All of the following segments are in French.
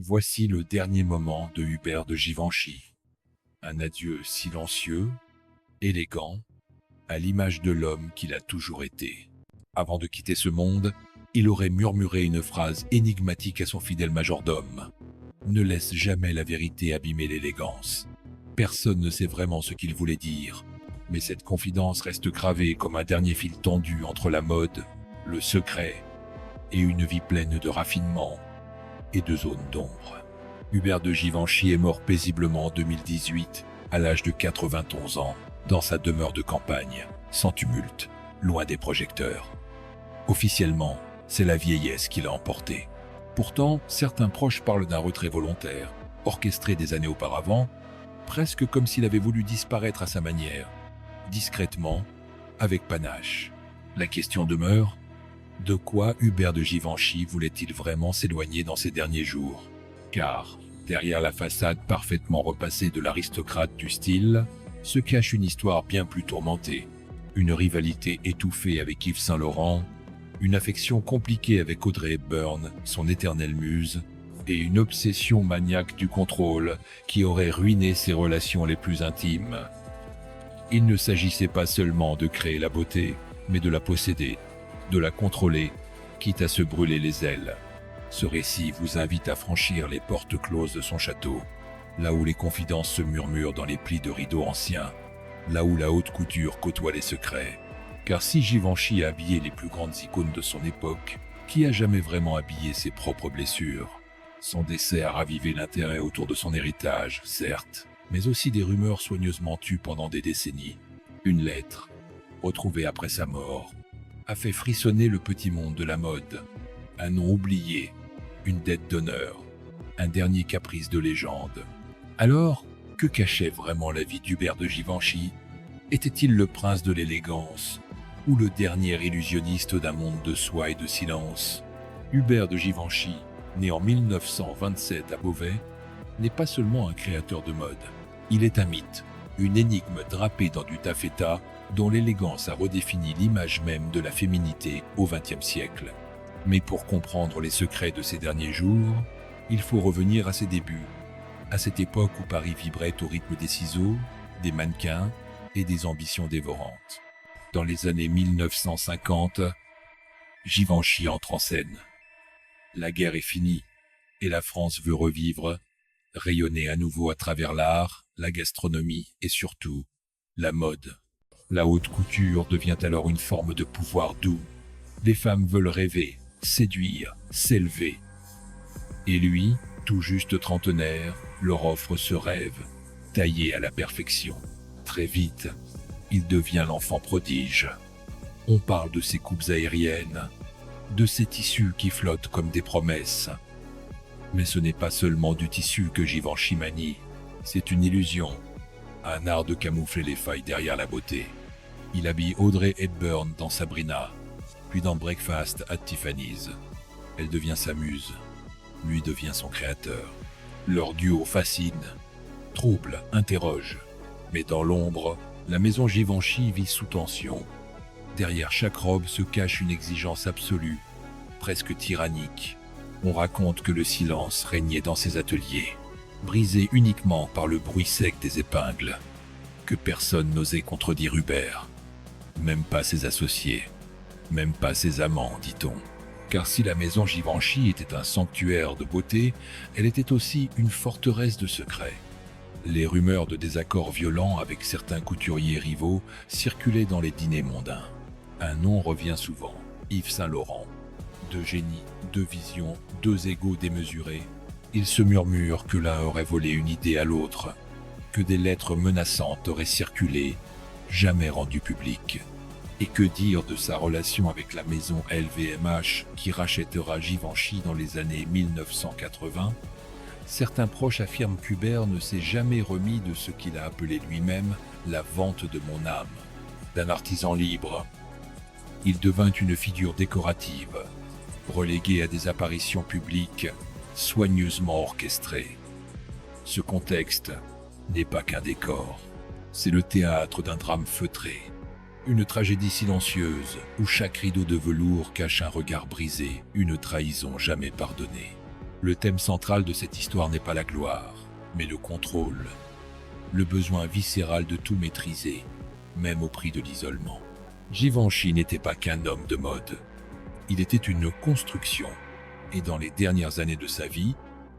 Voici le dernier moment de Hubert de Givenchy. Un adieu silencieux, élégant, à l'image de l'homme qu'il a toujours été. Avant de quitter ce monde, il aurait murmuré une phrase énigmatique à son fidèle majordome. Ne laisse jamais la vérité abîmer l'élégance. Personne ne sait vraiment ce qu'il voulait dire, mais cette confidence reste gravée comme un dernier fil tendu entre la mode, le secret et une vie pleine de raffinement et de zones d'ombre. Hubert de Givenchy est mort paisiblement en 2018, à l'âge de 91 ans, dans sa demeure de campagne, sans tumulte, loin des projecteurs. Officiellement, c'est la vieillesse qui l'a emporté. Pourtant, certains proches parlent d'un retrait volontaire, orchestré des années auparavant, presque comme s'il avait voulu disparaître à sa manière, discrètement, avec panache. La question demeure: de quoi Hubert de Givenchy voulait-il vraiment s'éloigner dans ses derniers jours? Car, derrière la façade parfaitement repassée de l'aristocrate du style, se cache une histoire bien plus tourmentée. Une rivalité étouffée avec Yves Saint Laurent, une affection compliquée avec Audrey Hepburn, son éternelle muse, et une obsession maniaque du contrôle qui aurait ruiné ses relations les plus intimes. Il ne s'agissait pas seulement de créer la beauté, mais de la posséder, de la contrôler, quitte à se brûler les ailes. Ce récit vous invite à franchir les portes closes de son château, là où les confidences se murmurent dans les plis de rideaux anciens, là où la haute couture côtoie les secrets. Car si Givenchy a habillé les plus grandes icônes de son époque, qui a jamais vraiment habillé ses propres blessures? Son décès a ravivé l'intérêt autour de son héritage, certes, mais aussi des rumeurs soigneusement tues pendant des décennies. Une lettre, retrouvée après sa mort, a fait frissonner le petit monde de la mode. Un nom oublié, une dette d'honneur, un dernier caprice de légende. Alors, que cachait vraiment la vie d'Hubert de Givenchy? Était-il le prince de l'élégance ou le dernier illusionniste d'un monde de soie et de silence? Hubert de Givenchy, né en 1927 à Beauvais, n'est pas seulement un créateur de mode. Il est un mythe, une énigme drapée dans du taffetas dont l'élégance a redéfini l'image même de la féminité au XXe siècle. Mais pour comprendre les secrets de ces derniers jours, il faut revenir à ses débuts, à cette époque où Paris vibrait au rythme des ciseaux, des mannequins et des ambitions dévorantes. Dans les années 1950, Givenchy entre en scène. La guerre est finie et la France veut revivre, rayonner à nouveau à travers l'art, la gastronomie et surtout la mode. La haute couture devient alors une forme de pouvoir doux. Les femmes veulent rêver, séduire, s'élever. Et lui, tout juste trentenaire, leur offre ce rêve, taillé à la perfection. Très vite, il devient l'enfant prodige. On parle de ses coupes aériennes, de ces tissus qui flottent comme des promesses. Mais ce n'est pas seulement du tissu que Givenchy manie, c'est une illusion, un art de camoufler les failles derrière la beauté. Il habille Audrey Hepburn dans Sabrina, puis dans Breakfast at Tiffany's. Elle devient sa muse, lui devient son créateur. Leur duo fascine, trouble, interroge. Mais dans l'ombre, la maison Givenchy vit sous tension. Derrière chaque robe se cache une exigence absolue, presque tyrannique. On raconte que le silence régnait dans ses ateliers, brisé uniquement par le bruit sec des épingles, que personne n'osait contredire Hubert. Même pas ses associés, même pas ses amants, dit-on. Car si la maison Givenchy était un sanctuaire de beauté, elle était aussi une forteresse de secrets. Les rumeurs de désaccords violents avec certains couturiers rivaux circulaient dans les dîners mondains. Un nom revient souvent, Yves Saint Laurent. Deux génies, deux visions, deux égos démesurés. Il se murmure que l'un aurait volé une idée à l'autre, que des lettres menaçantes auraient circulé, jamais rendues publiques. Et que dire de sa relation avec la maison LVMH qui rachètera Givenchy dans les années 1980? Certains proches affirment qu'Hubert ne s'est jamais remis de ce qu'il a appelé lui-même la vente de mon âme. D'un artisan libre, il devint une figure décorative, relégué à des apparitions publiques soigneusement orchestrées. Ce contexte n'est pas qu'un décor, c'est le théâtre d'un drame feutré, une tragédie silencieuse où chaque rideau de velours cache un regard brisé, une trahison jamais pardonnée. Le thème central de cette histoire n'est pas la gloire, mais le contrôle, le besoin viscéral de tout maîtriser, même au prix de l'isolement. Givenchy n'était pas qu'un homme de mode, il était une construction, et dans les dernières années de sa vie,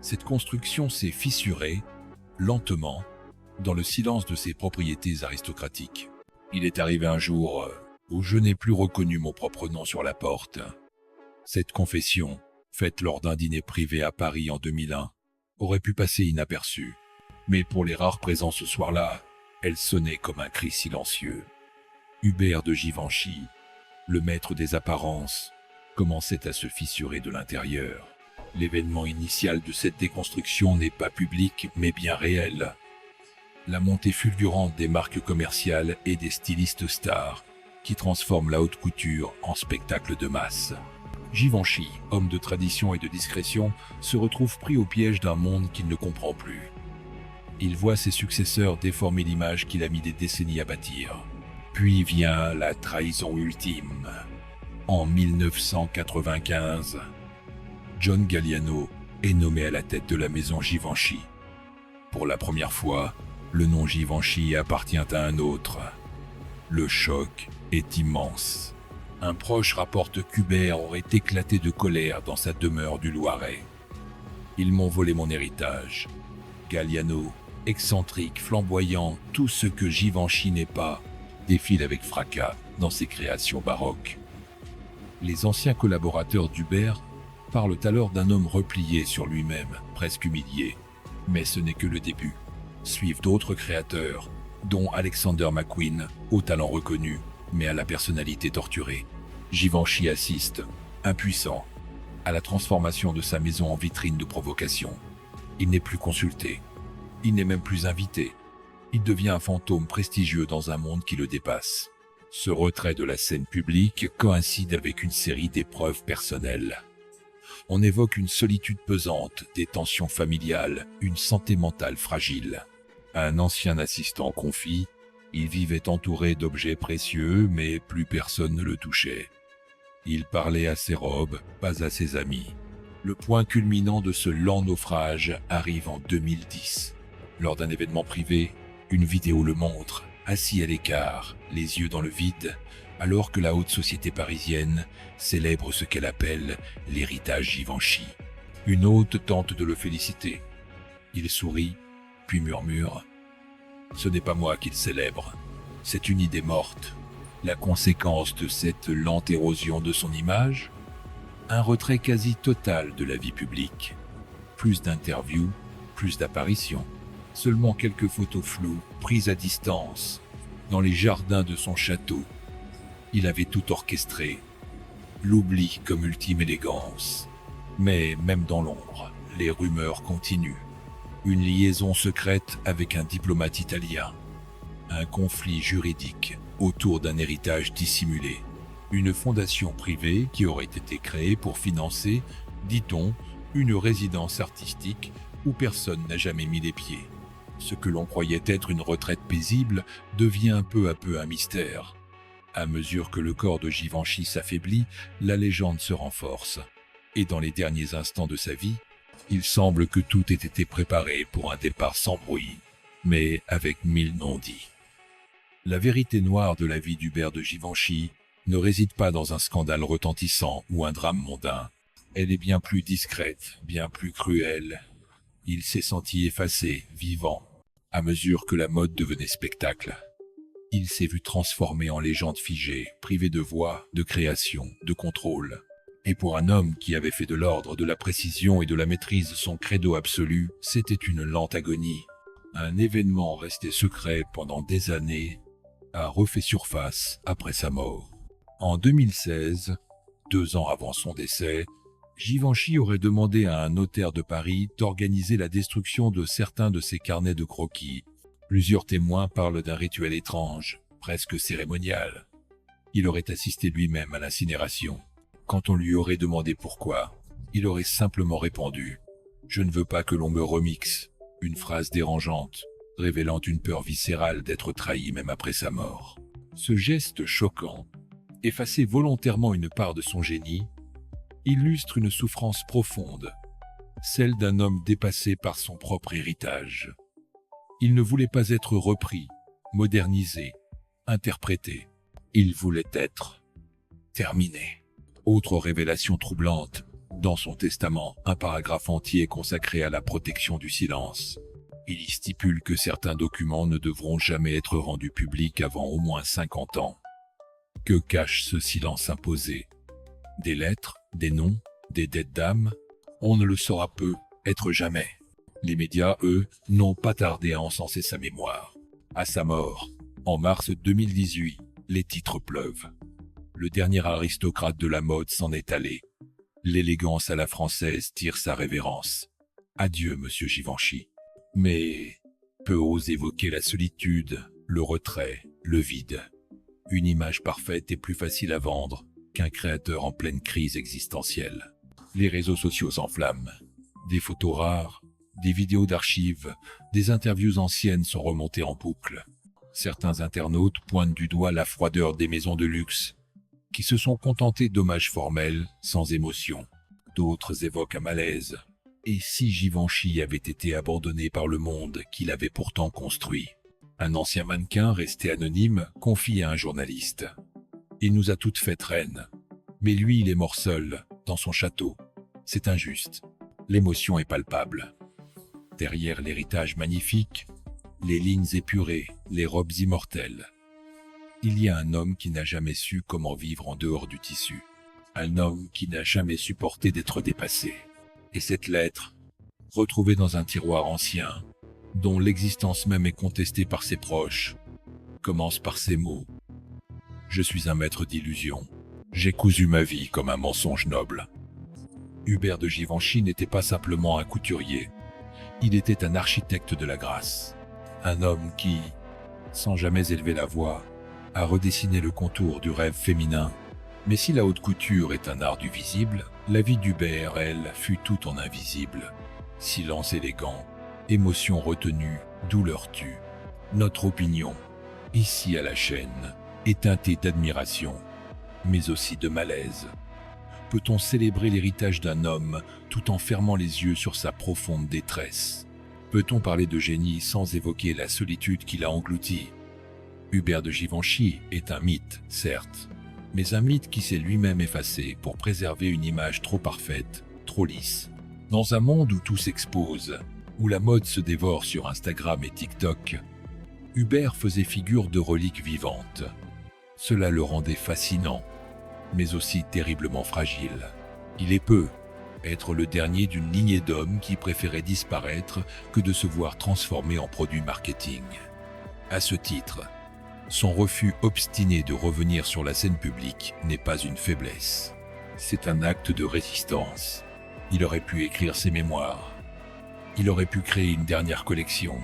cette construction s'est fissurée, lentement, dans le silence de ses propriétés aristocratiques. Il est arrivé un jour où je n'ai plus reconnu mon propre nom sur la porte. Cette confession, faite lors d'un dîner privé à Paris en 2001, aurait pu passer inaperçue. Mais pour les rares présents ce soir-là, elle sonnait comme un cri silencieux. Hubert de Givenchy, le maître des apparences, commençait à se fissurer de l'intérieur. L'événement initial de cette déconstruction n'est pas public, mais bien réel. La montée fulgurante des marques commerciales et des stylistes stars qui transforment la haute couture en spectacle de masse. Givenchy, homme de tradition et de discrétion, se retrouve pris au piège d'un monde qu'il ne comprend plus. Il voit ses successeurs déformer l'image qu'il a mis des décennies à bâtir. Puis vient la trahison ultime. En 1995, John Galliano est nommé à la tête de la maison Givenchy. Pour la première fois, le nom Givenchy appartient à un autre. Le choc est immense. Un proche rapporte qu'Hubert aurait éclaté de colère dans sa demeure du Loiret. Ils m'ont volé mon héritage. Galliano, excentrique, flamboyant, tout ce que Givenchy n'est pas, défile avec fracas dans ses créations baroques. Les anciens collaborateurs d'Hubert parlent alors d'un homme replié sur lui-même, presque humilié. Mais ce n'est que le début. Suivent d'autres créateurs, dont Alexander McQueen, au talent reconnu, mais à la personnalité torturée. Givenchy assiste, impuissant, à la transformation de sa maison en vitrine de provocation. Il n'est plus consulté. Il n'est même plus invité. Il devient un fantôme prestigieux dans un monde qui le dépasse. Ce retrait de la scène publique coïncide avec une série d'épreuves personnelles. On évoque une solitude pesante, des tensions familiales, une santé mentale fragile. Un ancien assistant confie, il vivait entouré d'objets précieux, mais plus personne ne le touchait. Il parlait à ses robes, pas à ses amis. Le point culminant de ce lent naufrage arrive en 2010. Lors d'un événement privé, une vidéo le montre, assis à l'écart, les yeux dans le vide, alors que la haute société parisienne célèbre ce qu'elle appelle l'héritage Givenchy. Une hôte tente de le féliciter. Il sourit, puis murmure « Ce n'est pas moi qu'il célèbre, c'est une idée morte. » La conséquence de cette lente érosion de son image, un retrait quasi total de la vie publique. Plus d'interviews, plus d'apparitions. Seulement quelques photos floues, prises à distance, dans les jardins de son château. Il avait tout orchestré. L'oubli comme ultime élégance. Mais même dans l'ombre, les rumeurs continuent. Une liaison secrète avec un diplomate italien. Un conflit juridique autour d'un héritage dissimulé. Une fondation privée qui aurait été créée pour financer, dit-on, une résidence artistique où personne n'a jamais mis les pieds. Ce que l'on croyait être une retraite paisible devient peu à peu un mystère. À mesure que le corps de Givenchy s'affaiblit, la légende se renforce. Et dans les derniers instants de sa vie, il semble que tout ait été préparé pour un départ sans bruit, mais avec 1000 non-dits. La vérité noire de la vie d'Hubert de Givenchy ne réside pas dans un scandale retentissant ou un drame mondain. Elle est bien plus discrète, bien plus cruelle. Il s'est senti effacé, vivant, à mesure que la mode devenait spectacle. Il s'est vu transformé en légende figée, privé de voix, de création, de contrôle. Et pour un homme qui avait fait de l'ordre, de la précision et de la maîtrise son credo absolu, c'était une lente agonie. Un événement resté secret pendant des années a refait surface après sa mort. En 2016, 2 ans avant son décès, Givenchy aurait demandé à un notaire de Paris d'organiser la destruction de certains de ses carnets de croquis. Plusieurs témoins parlent d'un rituel étrange, presque cérémonial. Il aurait assisté lui-même à l'incinération. Quand on lui aurait demandé pourquoi, il aurait simplement répondu « Je ne veux pas que l'on me remixe », une phrase dérangeante, révélant une peur viscérale d'être trahi même après sa mort. Ce geste choquant, effacer volontairement une part de son génie, illustre une souffrance profonde, celle d'un homme dépassé par son propre héritage. Il ne voulait pas être repris, modernisé, interprété. Il voulait être terminé. Autre révélation troublante, dans son testament, un paragraphe entier est consacré à la protection du silence. Il y stipule que certains documents ne devront jamais être rendus publics avant au moins 50 ans. Que cache ce silence imposé? Des lettres, des noms, des dettes d'âme? On ne le saura peu, être jamais. Les médias, eux, n'ont pas tardé à encenser sa mémoire. À sa mort, en mars 2018, les titres pleuvent. Le dernier aristocrate de la mode s'en est allé. L'élégance à la française tire sa révérence. Adieu, monsieur Givenchy. Mais peu ose évoquer la solitude, le retrait, le vide. Une image parfaite est plus facile à vendre qu'un créateur en pleine crise existentielle. Les réseaux sociaux s'enflamment. Des photos rares, des vidéos d'archives, des interviews anciennes sont remontées en boucle. Certains internautes pointent du doigt la froideur des maisons de luxe, qui se sont contentées d'hommages formels, sans émotion. D'autres évoquent un malaise. Et si Givenchy avait été abandonné par le monde qu'il avait pourtant construit? Un ancien mannequin, resté anonyme, confie à un journaliste. Il nous a toutes faites reines. Mais lui, il est mort seul, dans son château. C'est injuste. L'émotion est palpable. Derrière l'héritage magnifique, les lignes épurées, les robes immortelles. Il y a un homme qui n'a jamais su comment vivre en dehors du tissu. Un homme qui n'a jamais supporté d'être dépassé. Et cette lettre, retrouvée dans un tiroir ancien, dont l'existence même est contestée par ses proches, commence par ces mots. Je suis un maître d'illusion. J'ai cousu ma vie comme un mensonge noble. Hubert de Givenchy n'était pas simplement un couturier. Il était un architecte de la grâce. Un homme qui, sans jamais élever la voix, a redessiné le contour du rêve féminin. Mais si la haute couture est un art du visible, la vie d'Hubert, elle, fut tout en invisible. Silence élégant, émotion retenue, douleur tue. Notre opinion, ici à la chaîne, est teintée d'admiration, mais aussi de malaise. Peut-on célébrer l'héritage d'un homme tout en fermant les yeux sur sa profonde détresse? Peut-on parler de génie sans évoquer la solitude qui l'a englouti? Hubert de Givenchy est un mythe, certes, mais un mythe qui s'est lui-même effacé pour préserver une image trop parfaite, trop lisse. Dans un monde où tout s'expose, où la mode se dévore sur Instagram et TikTok, Hubert faisait figure de relique vivante. Cela le rendait fascinant, mais aussi terriblement fragile. Il est peu être le dernier d'une lignée d'hommes qui préféraient disparaître que de se voir transformé en produit marketing. À ce titre, son refus obstiné de revenir sur la scène publique n'est pas une faiblesse. C'est un acte de résistance. Il aurait pu écrire ses mémoires. Il aurait pu créer une dernière collection.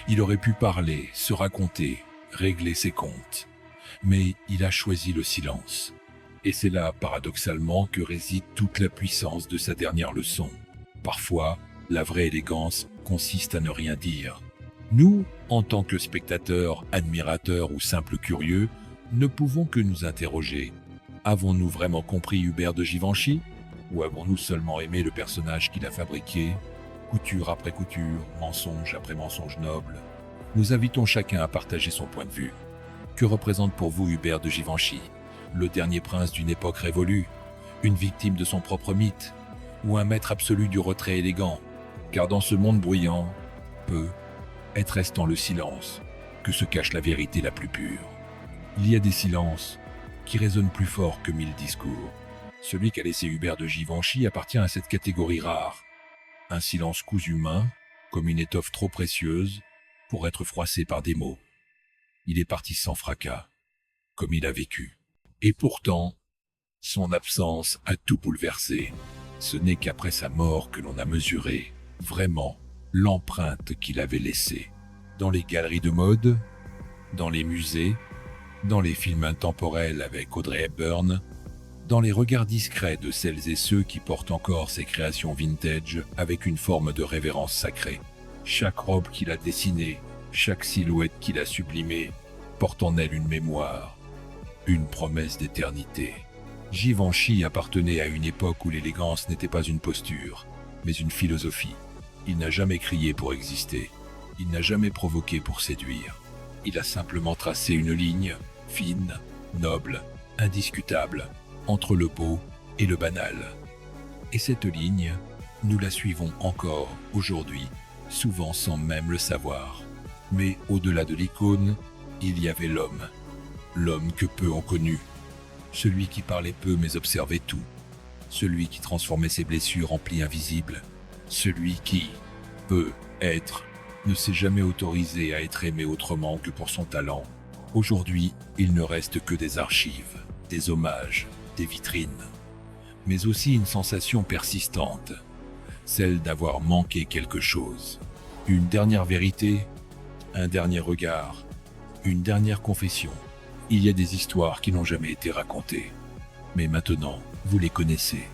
Il aurait pu parler, se raconter, régler ses comptes. Mais il a choisi le silence. Et c'est là, paradoxalement, que réside toute la puissance de sa dernière leçon. Parfois, la vraie élégance consiste à ne rien dire. Nous, en tant que spectateurs, admirateurs ou simples curieux, ne pouvons que nous interroger. Avons-nous vraiment compris Hubert de Givenchy? Ou avons-nous seulement aimé le personnage qu'il a fabriqué, couture après couture, mensonge après mensonge noble? Nous invitons chacun à partager son point de vue. Que représente pour vous Hubert de Givenchy? Le dernier prince d'une époque révolue, une victime de son propre mythe, ou un maître absolu du retrait élégant? Car dans ce monde bruyant, peu est restant le silence que se cache la vérité la plus pure. Il y a des silences qui résonnent plus fort que 1000 discours. Celui qu'a laissé Hubert de Givenchy appartient à cette catégorie rare. Un silence cousu main, comme une étoffe trop précieuse pour être froissée par des mots. Il est parti sans fracas, comme il a vécu. Et pourtant, son absence a tout bouleversé. Ce n'est qu'après sa mort que l'on a mesuré, vraiment, l'empreinte qu'il avait laissée. Dans les galeries de mode, dans les musées, dans les films intemporels avec Audrey Hepburn, dans les regards discrets de celles et ceux qui portent encore ses créations vintage avec une forme de révérence sacrée. Chaque robe qu'il a dessinée, chaque silhouette qu'il a sublimée, porte en elle une mémoire, une promesse d'éternité. Givenchy appartenait à une époque où l'élégance n'était pas une posture, mais une philosophie. Il n'a jamais crié pour exister. Il n'a jamais provoqué pour séduire. Il a simplement tracé une ligne, fine, noble, indiscutable, entre le beau et le banal. Et cette ligne, nous la suivons encore aujourd'hui, souvent sans même le savoir. Mais au-delà de l'icône, il y avait l'homme. L'homme que peu ont connu. Celui qui parlait peu mais observait tout. Celui qui transformait ses blessures en plis invisibles. Celui qui, peut-être, ne s'est jamais autorisé à être aimé autrement que pour son talent. Aujourd'hui, il ne reste que des archives, des hommages, des vitrines. Mais aussi une sensation persistante, celle d'avoir manqué quelque chose. Une dernière vérité, un dernier regard, une dernière confession. Il y a des histoires qui n'ont jamais été racontées. Mais maintenant, vous les connaissez.